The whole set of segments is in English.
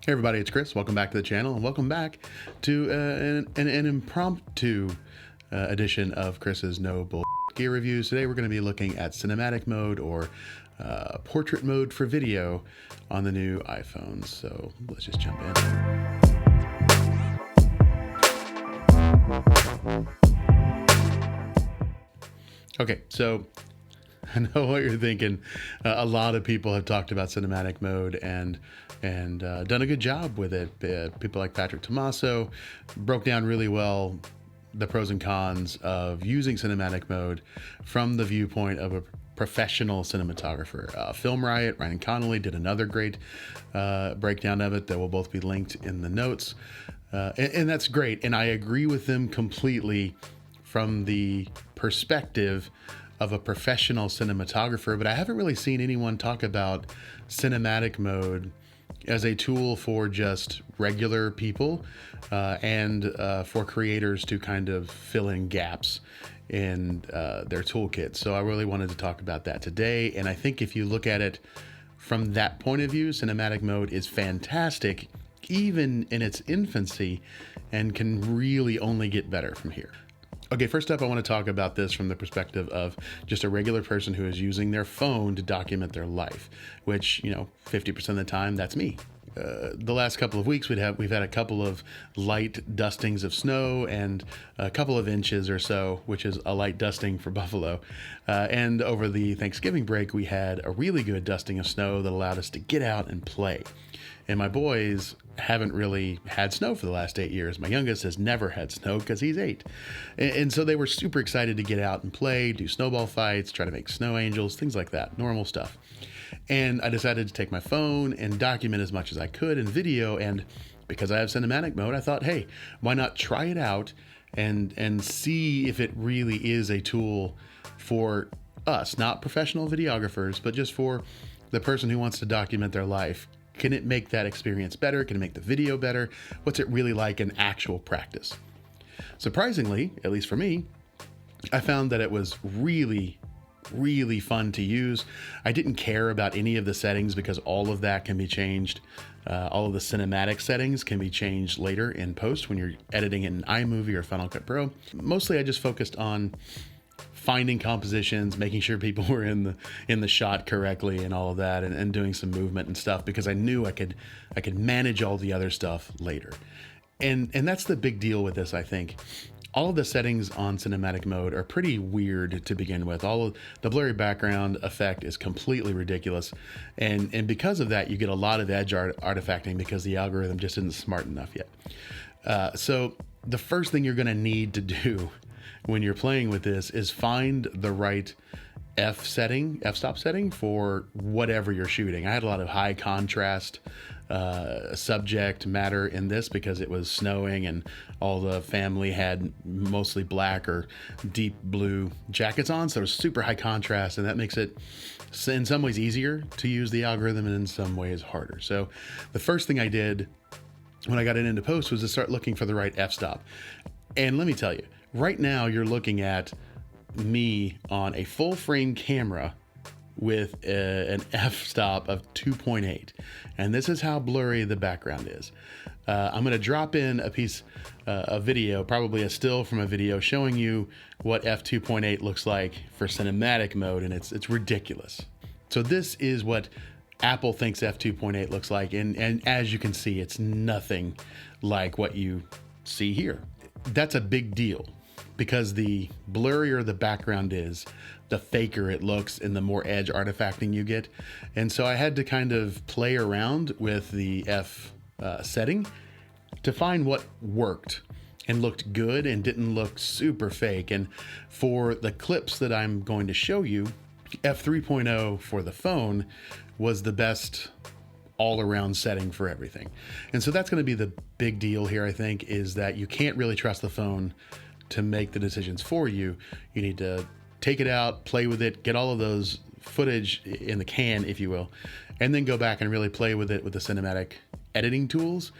Hey everybody, it's Chris. Welcome back to the channel, and welcome back to an impromptu edition of Chris's No Bull Gear Reviews. Today we're going to be looking at cinematic mode or portrait mode for video on the new iPhones. So let's just jump in. Okay, so I know what you're thinking. A lot of people have talked about cinematic mode and done a good job with it. People like Patrick Tomaso broke down really well the pros and cons of using cinematic mode from the viewpoint of a professional cinematographer. Film Riot, Ryan Connolly did another great breakdown of it that will both be linked in the notes. And that's great. And I agree with them completely from the perspective of a professional cinematographer, but I haven't really seen anyone talk about cinematic mode as a tool for just regular people and for creators to kind of fill in gaps in their toolkit. So I really wanted to talk about that today. And I think if you look at it from that point of view, cinematic mode is fantastic, even in its infancy, and can really only get better from here. Okay, first up, I want to talk about this from the perspective of just a regular person who is using their phone to document their life, which, 50% of the time, that's me. The last couple of weeks, we've had a couple of light dustings of snow and a couple of inches or so, which is a light dusting for Buffalo. And over the Thanksgiving break, we had a really good dusting of snow that allowed us to get out and play. And my boys haven't really had snow for the last 8 years. My youngest has never had snow because he's 8. And so they were super excited to get out and play, do snowball fights, try to make snow angels, things like that, normal stuff. And I decided to take my phone and document as much as I could in video. And because I have cinematic mode, I thought, hey, why not try it out and see if it really is a tool for us, not professional videographers, but just for the person who wants to document their life. Can it make that experience better? Can it make the video better? What's it really like in actual practice? Surprisingly, at least for me, I found that it was really fun to use. I didn't care about any of the settings because all of that can be changed. All of the cinematic settings can be changed later in post when you're editing in iMovie or Final Cut Pro. Mostly I just focused on finding compositions, making sure people were in the shot correctly and all of that, and doing some movement and stuff because I knew I could manage all the other stuff later. And that's the big deal with this, I think. All of the settings on cinematic mode are pretty weird to begin with. All of the blurry background effect is completely ridiculous. And because of that, you get a lot of edge artifacting because the algorithm just isn't smart enough yet. So the first thing you're gonna need to do when you're playing with this is find the right f-stop setting for whatever you're shooting. I had a lot of high contrast subject matter in this because it was snowing and all the family had mostly black or deep blue jackets on, so it was super high contrast, and that makes it in some ways easier to use the algorithm and in some ways harder. So the first thing I did when I got it into post was to start looking for the right f-stop. And let me tell you, right now you're looking at me on a full frame camera with an f-stop of 2.8, and this is how blurry the background is. I'm going to drop in a piece of video, probably a still from a video, showing you what f2.8 looks like for cinematic mode, and it's ridiculous. So this is what Apple thinks f2.8 looks like, and as you can see, it's nothing like what you see here. That's a big deal because the blurrier the background is, the faker it looks and the more edge artifacting you get. And so I had to kind of play around with the F setting to find what worked and looked good and didn't look super fake. And for the clips that I'm going to show you, f3.0 for the phone was the best all-around setting for everything. And so that's going to be the big deal here, I think, is that you can't really trust the phone to make the decisions for you. You need to take it out, play with it, get all of those footage in the can, if you will, and then go back and really play with it with the cinematic editing tools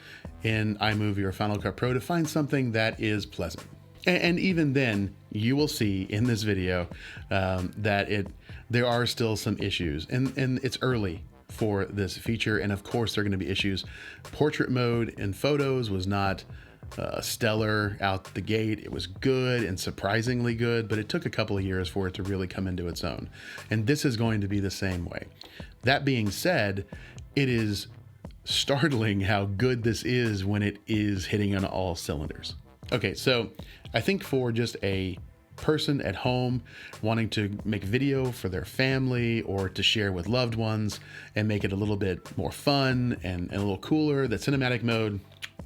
in iMovie or Final Cut Pro to find something that is pleasant. And even then, you will see in this video that there are still some issues, and it's early for this feature. And of course, there are going to be issues. Portrait mode in photos was not stellar out the gate. It was good and surprisingly good, but it took a couple of years for it to really come into its own. And this is going to be the same way. That being said, it is startling how good this is when it is hitting on all cylinders. Okay, so I think for just a person at home wanting to make video for their family or to share with loved ones and make it a little bit more fun and a little cooler, that cinematic mode,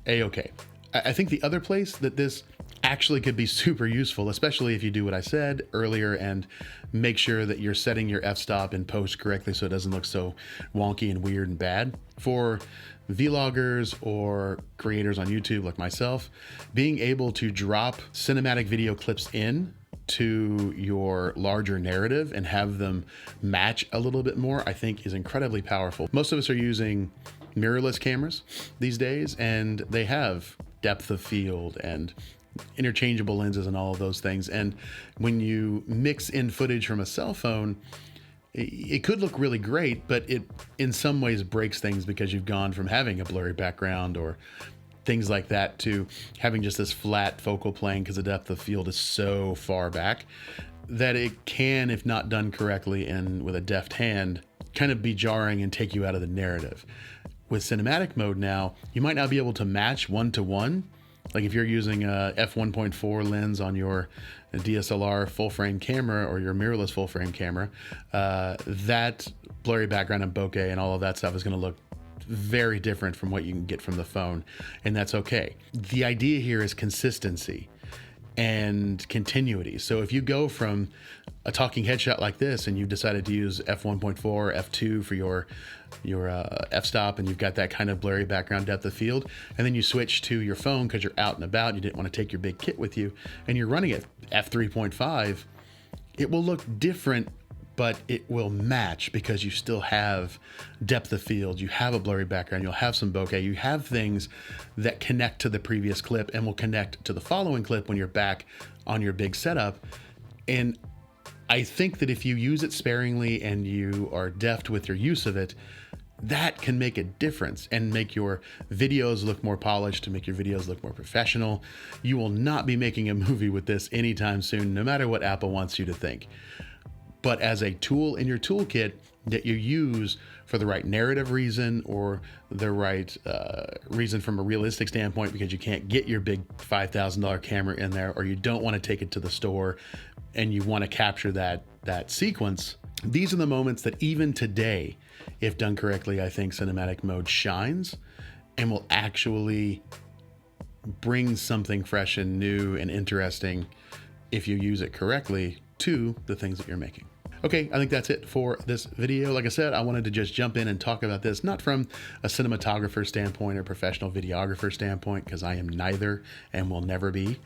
A-okay. I think the other place that this actually could be super useful, especially if you do what I said earlier and make sure that you're setting your f-stop in post correctly so it doesn't look so wonky and weird and bad. For vloggers or creators on YouTube like myself, being able to drop cinematic video clips in to your larger narrative and have them match a little bit more, I think is incredibly powerful. Most of us are using mirrorless cameras these days, and they have depth of field and interchangeable lenses and all of those things. And when you mix in footage from a cell phone, it could look really great, but it in some ways breaks things because you've gone from having a blurry background or things like that to having just this flat focal plane because the depth of field is so far back that it can, if not done correctly and with a deft hand, kind of be jarring and take you out of the narrative. With cinematic mode now, you might not be able to match one-to-one. Like if you're using a f1.4 lens on your DSLR full frame camera or your mirrorless full frame camera, that blurry background and bokeh and all of that stuff is going to look very different from what you can get from the phone, and that's okay. The idea here is consistency and continuity. So if you go from a talking headshot like this and you've decided to use f1.4 or f2 for your f-stop, and you've got that kind of blurry background depth of field, and then you switch to your phone because you're out and about, you didn't want to take your big kit with you, and you're running at f3.5, it will look different, but it will match because you still have depth of field, you have a blurry background, you'll have some bokeh, you have things that connect to the previous clip and will connect to the following clip when you're back on your big setup. And I think that if you use it sparingly and you are deft with your use of it, that can make a difference and make your videos look more polished, to make your videos look more professional. You will not be making a movie with this anytime soon, no matter what Apple wants you to think. But as a tool in your toolkit that you use for the right narrative reason or the right reason from a realistic standpoint, because you can't get your big $5,000 camera in there, or you don't want to take it to the store and you want to capture that sequence, these are the moments that even today, if done correctly, I think cinematic mode shines and will actually bring something fresh and new and interesting, if you use it correctly, to the things that you're making. Okay, I think that's it for this video. Like I said, I wanted to just jump in and talk about this, not from a cinematographer standpoint or professional videographer standpoint, because I am neither and will never be.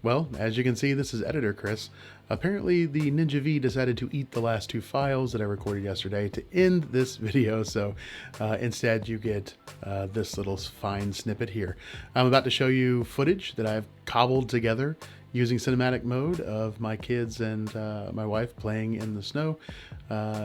Well, as you can see, this is editor Chris. Apparently the Ninja V decided to eat the last two files that I recorded yesterday to end this video, so instead you get this little fine snippet here. I'm about to show you footage that I've cobbled together using cinematic mode of my kids and my wife playing in the snow.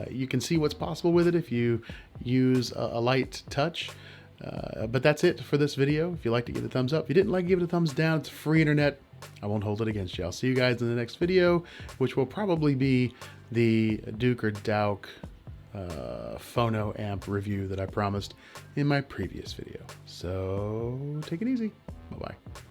You can see what's possible with it if you use a light touch. But that's it for this video. If you liked it, give it a thumbs up. If you didn't like it, give it a thumbs down. It's free internet. I won't hold it against you. I'll see you guys in the next video, which will probably be the Duke or Dauk phono amp review that I promised in my previous video. So take it easy. Bye-bye.